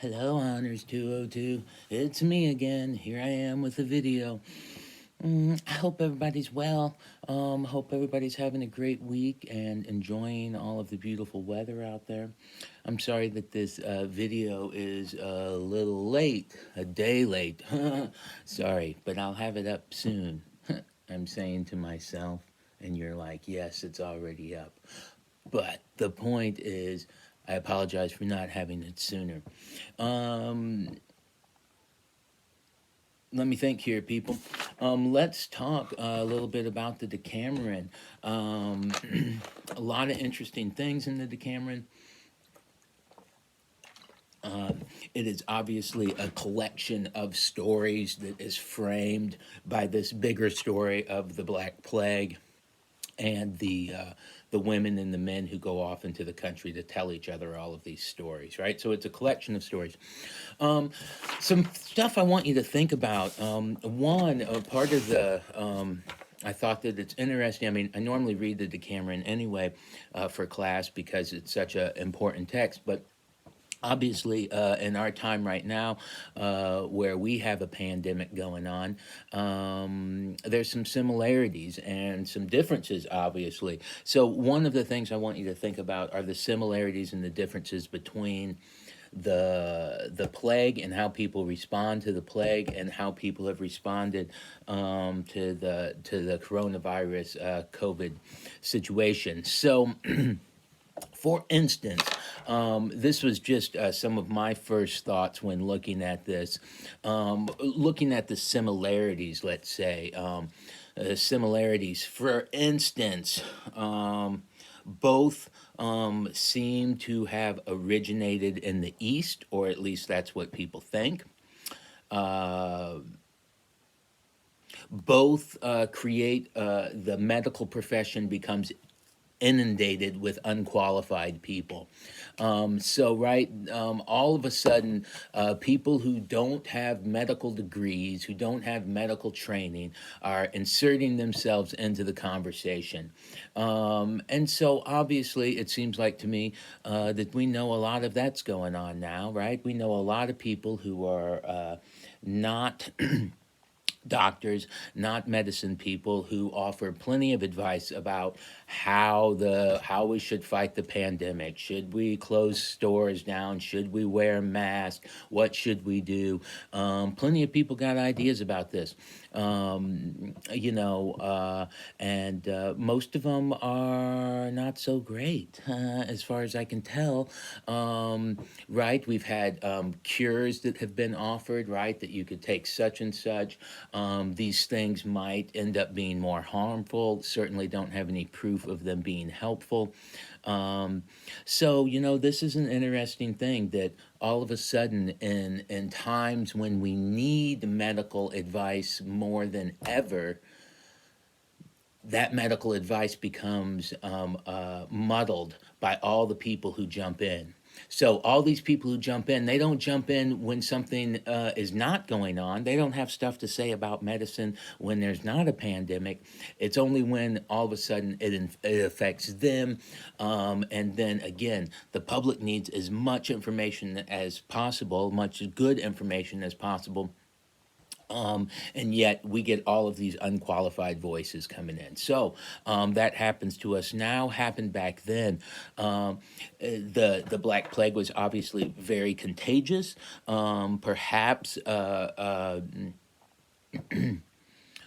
Hello, Honors 202. It's me again. Here I am with a video. I hope everybody's well. Hope everybody's having a great week and enjoying all of the beautiful weather out there. I'm sorry that this video is a little late, a day late. Sorry, but I'll have it up soon. I'm saying to myself, and you're like, yes, it's already up. But the point is, I apologize for not having it sooner. Um, Let me think here, people. Let's talk a little bit about the Decameron. Um, a lot of interesting things in the Decameron. It is obviously a collection of stories that is framed by this bigger story of the Black Plague and the women and the men who go off into the country to tell each other all of these stories, right? So it's a collection of stories. Um, some stuff I want you to think about. One, part of the I thought that it's interesting. I mean, I normally read the Decameron anyway for class because it's such an important text, but obviously in our time right now where we have a pandemic going on, there's some similarities and some differences, obviously. So one of the things I want you to think about are the similarities and the differences between the plague and how people respond to the plague and how people have responded to the coronavirus COVID situation. So for instance, this was just some of my first thoughts when looking at this, looking at the similarities, let's say. Similarities. For instance, both seem to have originated in the East, or at least that's what people think. Uh, Both create the medical profession becomes inundated with unqualified people. Right, all of a sudden, people who don't have medical degrees, who don't have medical training, are inserting themselves into the conversation. And so, obviously, it seems like to me that we know a lot of that's going on now, right? We know a lot of people who are not doctors, not medicine people, who offer plenty of advice about how we should fight the pandemic. Should we close stores down? Should we wear masks? What should we do? Plenty of people got ideas about this. And most of them are not so great, as far as I can tell. Right, we've had cures that have been offered, right, that you could take such and such. These things might end up being more harmful. Certainly don't have any proof of them being helpful. Um, this is an interesting thing that all of a sudden, in times when we need medical advice more than ever, that medical advice becomes muddled by all the people who jump in. So all these people who jump in, they don't jump in when something is not going on. They don't have stuff to say about medicine when there's not a pandemic. It's only when all of a sudden it affects them. And then again, the public needs as much information as possible, much good information as possible, and yet we get all of these unqualified voices coming in. So that happens to us now, happened back then. The Black Plague was obviously very contagious. Perhaps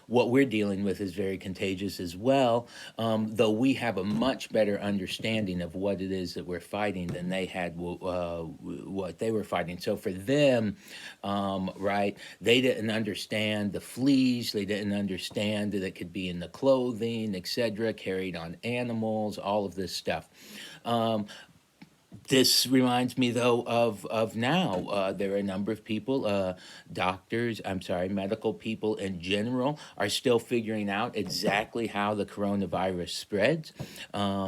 what we're dealing with is very contagious as well, though we have a much better understanding of what it is that we're fighting than they had what they were fighting. So for them, right, they didn't understand the fleas, they didn't understand that it could be in the clothing, etc., carried on animals, all of this stuff. Um, this reminds me though of now. There are a number of people, doctors, I'm sorry, medical people in general, are still figuring out exactly how the coronavirus spreads.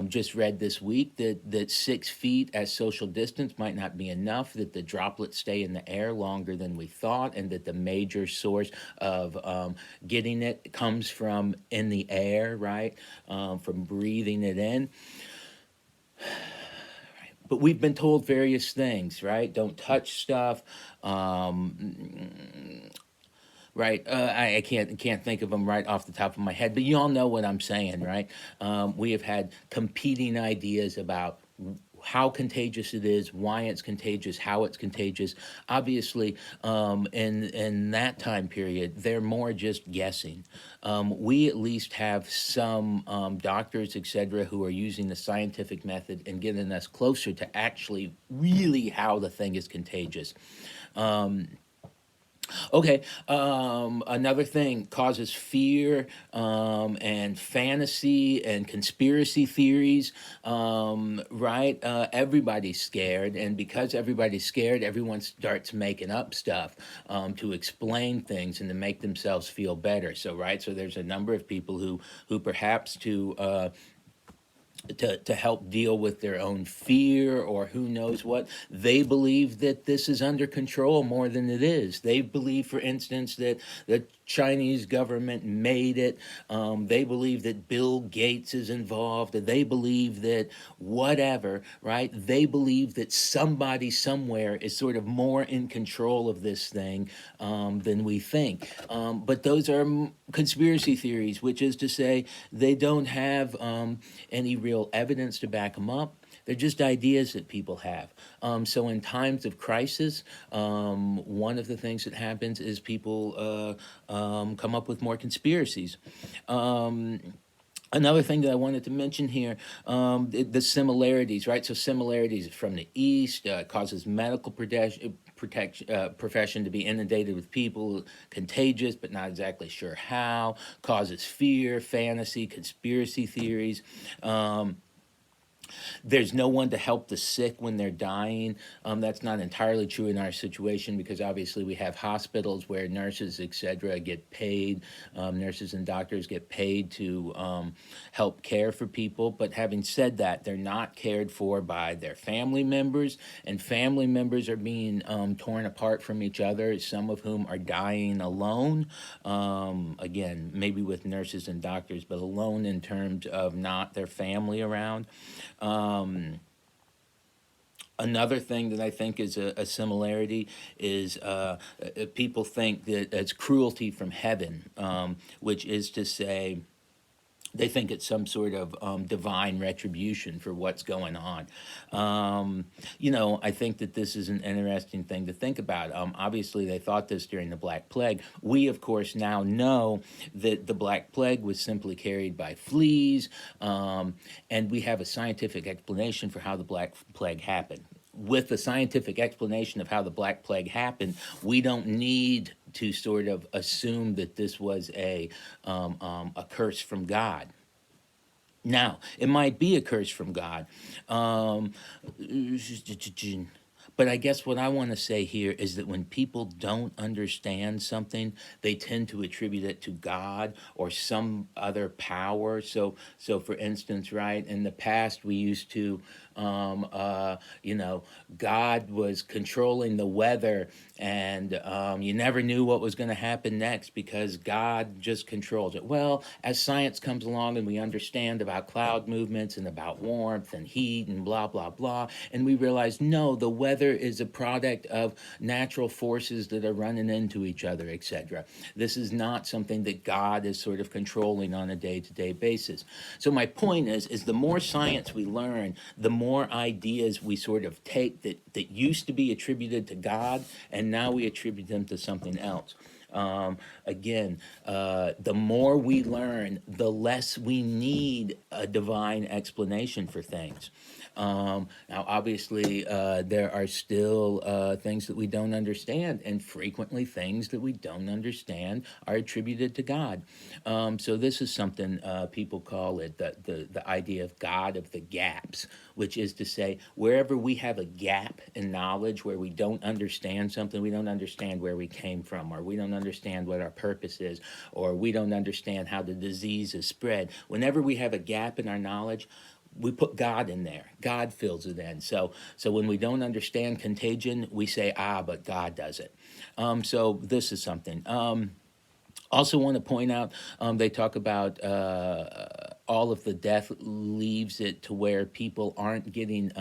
Just read this week that 6 feet as social distance might not be enough, that the droplets stay in the air longer than we thought, and that the major source of getting it comes from in the air, right? From breathing it in. but we've been told various things, right? Don't touch stuff. Um, right. I can't think of them right off the top of my head, but you all know what I'm saying, right? We have had competing ideas about how contagious it is, why it's contagious, how it's contagious. Obviously, in that time period, they're more just guessing. We at least have some doctors, etc., who are using the scientific method and getting us closer to actually really how the thing is contagious. Okay, another thing causes fear and fantasy and conspiracy theories, right? Everybody's scared, and because everybody's scared, everyone starts making up stuff to explain things and to make themselves feel better. So, right, so there's a number of people who perhaps to help deal with their own fear or who knows what. They believe that this is under control more than it is. They believe, for instance, that the Chinese government made it. They believe that Bill Gates is involved. They believe that whatever, right? They believe that somebody somewhere is sort of more in control of this thing than we think. But those are conspiracy theories, which is to say they don't have any real evidence to back them up. They're just ideas that people have. So in times of crisis, one of the things that happens is people come up with more conspiracies. Another thing that I wanted to mention here, the similarities, right? So similarities from the East causes medical profession to be inundated with people, contagious but not exactly sure how, causes fear, fantasy, conspiracy theories. There's no one to help the sick when they're dying. That's not entirely true in our situation because obviously we have hospitals where nurses, etc., get paid. Nurses and doctors get paid to help care for people. But having said that, they're not cared for by their family members, and family members are being torn apart from each other, some of whom are dying alone. Again, maybe with nurses and doctors, but alone in terms of not their family around. Um, Another thing that I think is a similarity is people think that it's cruelty from heaven, which is to say, they think it's some sort of divine retribution for what's going on. I think that this is an interesting thing to think about. Obviously, they thought this during the Black Plague. We, of course, now know that the Black Plague was simply carried by fleas, and we have a scientific explanation for how the Black Plague happened. With the scientific explanation of how the Black Plague happened, we don't need to sort of assume that this was a curse from God. Now, it might be a curse from God. Um, but I guess what I want to say here is that when people don't understand something, they tend to attribute it to God or some other power. So for instance, right, in the past we used to, um, uh, you know, God was controlling the weather, and you never knew what was going to happen next because God just controls it. Well, as science comes along and we understand about cloud movements and about warmth and heat and blah, blah, blah, and we realize no, the weather is a product of natural forces that are running into each other, etc. This is not something that God is sort of controlling on a day-to-day basis. So my point is the more science we learn, the more ideas we sort of take that used to be attributed to God, and now we attribute them to something else. Again, the more we learn, the less we need a divine explanation for things. Now, obviously, there are still things that we don't understand, and frequently things that we don't understand are attributed to God. So this is something people call it the idea of God of the gaps, which is to say, wherever we have a gap in knowledge, where we don't understand something, we don't understand where we came from, or we don't understand what our purpose is, or we don't understand how the disease is spread. Whenever we have a gap in our knowledge, we put God in there. God fills it in. So when we don't understand contagion, we say, but God does it. So this is something. Also want to point out, they talk about all of the death leaves it to where people aren't getting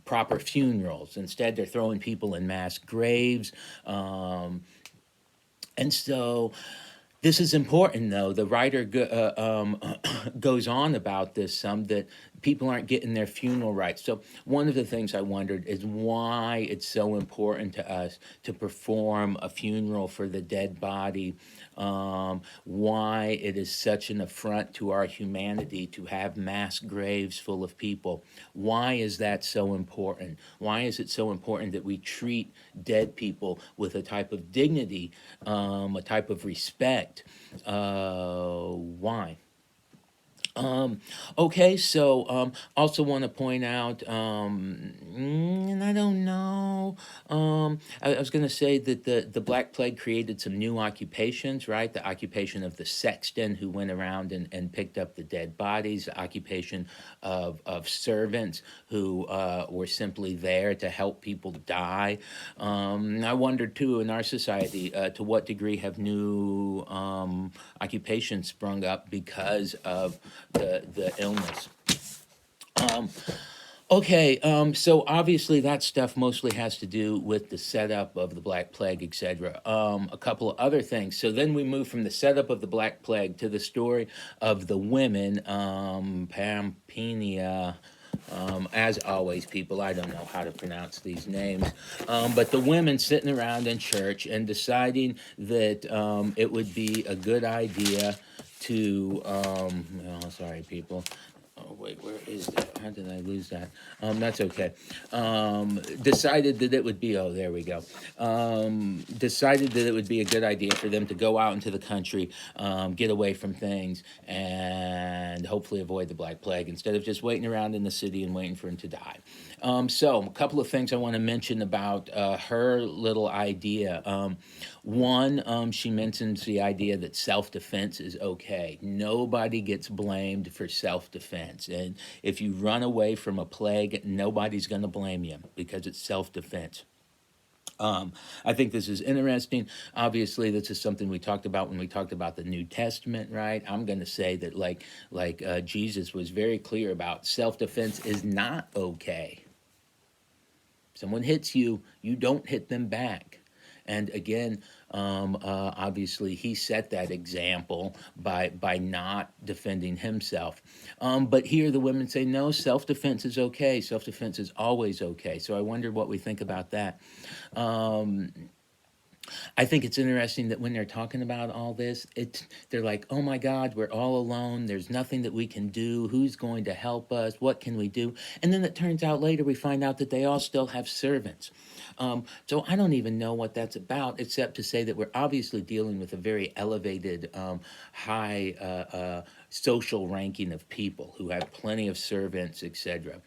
proper funerals. Instead, they're throwing people in mass graves. Um, and so this is important, though. The writer goes on about this some, that people aren't getting their funeral rights. So one of the things I wondered is why it's so important to us to perform a funeral for the dead body. Why it is such an affront to our humanity to have mass graves full of people. Why is that so important? Why is it so important that we treat dead people with a type of dignity, a type of respect? Why? Um, okay, so also want to point out, and I don't know. I was going to say that the Black Plague created some new occupations, right? The occupation of the sexton who went around and picked up the dead bodies, the occupation of servants who were simply there to help people die. I wonder too, in our society, to what degree have new occupations sprung up because of the illness. Um, okay, so obviously that stuff mostly has to do with the setup of the Black Plague, etc. A couple of other things. So then we move from the setup of the Black Plague to the story of the women, Pampenia. As always, people, I don't know how to pronounce these names, but the women sitting around in church and deciding that it would be a good idea to, oh, sorry, people. Oh, wait, where is that? How did I lose that? That's okay. Decided that it would be, oh, there we go. Decided that it would be a good idea for them to go out into the country, get away from things, and hopefully avoid the Black Plague instead of just waiting around in the city and waiting for him to die. So, a couple of things I want to mention about her little idea. One, she mentions the idea that self defense is okay. Nobody gets blamed for self defense. And if you run away from a plague, nobody's going to blame you because it's self defense. I think this is interesting. Obviously, this is something we talked about when we talked about the New Testament, right? I'm going to say that, like Jesus was very clear about, self defense is not okay. Someone hits you, you don't hit them back. And again, obviously, he set that example by not defending himself. But here, the women say, no, self defense is okay. Self defense is always okay. So I wonder what we think about that. Um, I think it's interesting that when they're talking about all this, they're like, "Oh my God, we're all alone. There's nothing that we can do. Who's going to help us? What can we do?" And then it turns out later we find out that they all still have servants. So I don't even know what that's about, except to say that we're obviously dealing with a very elevated, high social ranking of people who have plenty of servants, etc.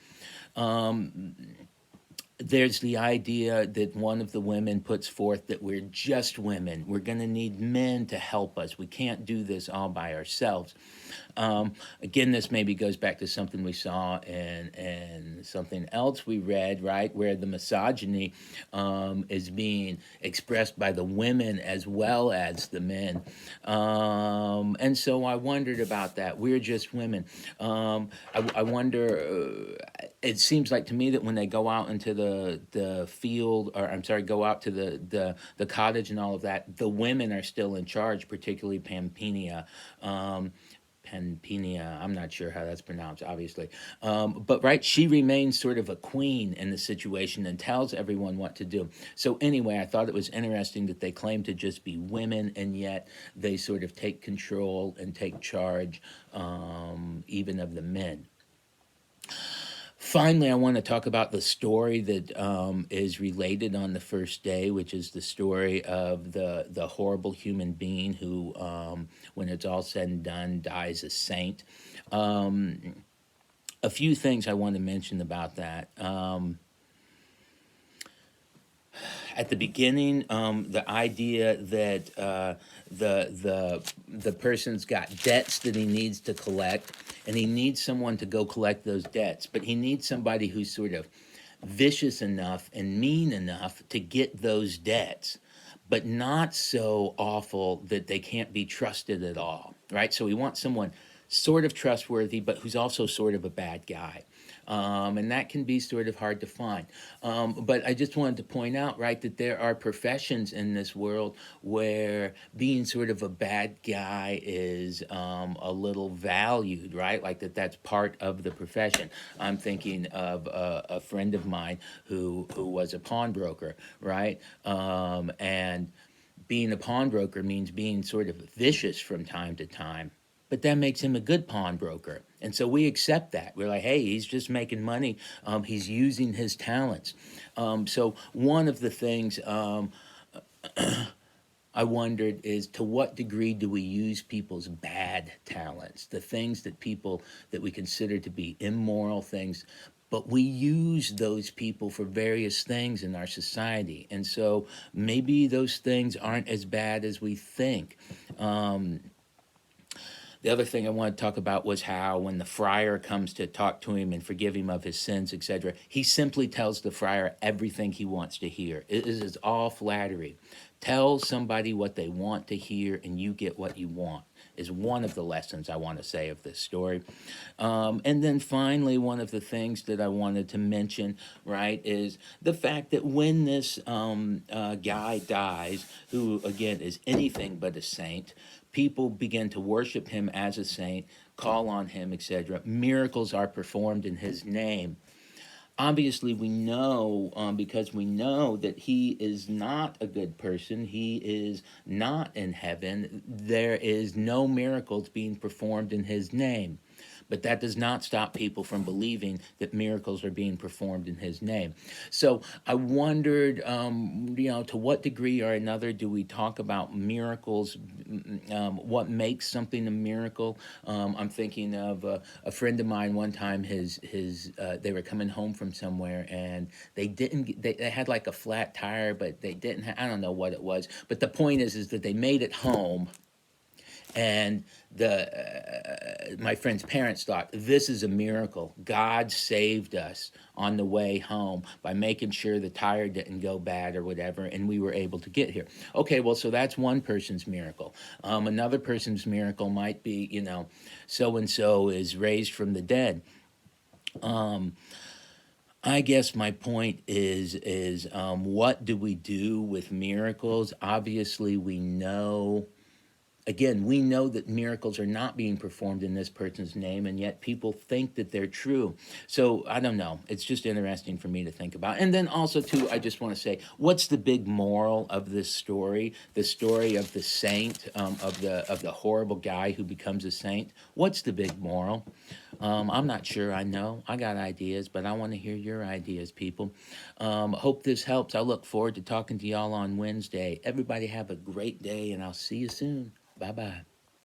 Um, there's the idea that one of the women puts forth that we're just women. We're going to need men to help us. We can't do this all by ourselves. Again, this maybe goes back to something we saw in something else we read, right, where the misogyny is being expressed by the women as well as the men. And so I wondered about that. We're just women. I wonder. It seems like to me that when they go out into the field, or I'm sorry, go out to the cottage and all of that, the women are still in charge, particularly Pampenia. Pampenia, I'm not sure how that's pronounced, obviously. But right, she remains sort of a queen in the situation and tells everyone what to do. So anyway, I thought it was interesting that they claim to just be women, and yet they sort of take control and take charge, even of the men. Finally, I want to talk about the story that is related on the first day, which is the story of the horrible human being who, when it's all said and done, dies a saint. Um, a few things I want to mention about that. At the beginning, the idea that the person's got debts that he needs to collect, and he needs someone to go collect those debts, but he needs somebody who's sort of vicious enough and mean enough to get those debts, but not so awful that they can't be trusted at all, right? So we want someone sort of trustworthy, but who's also sort of a bad guy. And that can be sort of hard to find. But I just wanted to point out, right, that there are professions in this world where being sort of a bad guy is a little valued, right? Like that's part of the profession. I'm thinking of a friend of mine who was a pawnbroker, right? And being a pawnbroker means being sort of vicious from time to time, but that makes him a good pawnbroker. And so we accept that. We're like, hey, he's just making money. He's using his talents. So one of the things I wondered is, to what degree do we use people's bad talents, the things that people that we consider to be immoral things, but we use those people for various things in our society. And so maybe those things aren't as bad as we think. Um, the other thing I want to talk about was how, when the friar comes to talk to him and forgive him of his sins, etc., he simply tells the friar everything he wants to hear. It is all flattery. Tell somebody what they want to hear, and you get what you want, is one of the lessons I want to say of this story. And then finally, one of the things that I wanted to mention, right, is the fact that when this guy dies, who again is anything but a saint, people begin to worship him as a saint, call on him, etc. Miracles are performed in his name. Obviously, we know, because we know that he is not a good person, he is not in heaven, there is no miracles being performed in his name. But that does not stop people from believing that miracles are being performed in his name. So I wondered, to what degree or another do we talk about miracles? What makes something a miracle? I'm thinking of a friend of mine. One time, they were coming home from somewhere, and they had like a flat tire, but they didn't. I don't know what it was. But the point is that they made it home, and the my friend's parents thought, this is a miracle. God saved us on the way home by making sure the tire didn't go bad or whatever, and we were able to get here. Okay, well, so that's one person's miracle. Another person's miracle might be, so and so is raised from the dead. I guess my point is what do we do with miracles? Obviously, we know that miracles are not being performed in this person's name, and yet people think that they're true. So I don't know. It's just interesting for me to think about. And then also, too, I just want to say, what's the big moral of this story? The story of the saint, of the horrible guy who becomes a saint. What's the big moral? I'm not sure I know. I got ideas, but I want to hear your ideas, people. Hope this helps. I look forward to talking to y'all on Wednesday. Everybody have a great day, and I'll see you soon. Bye bye.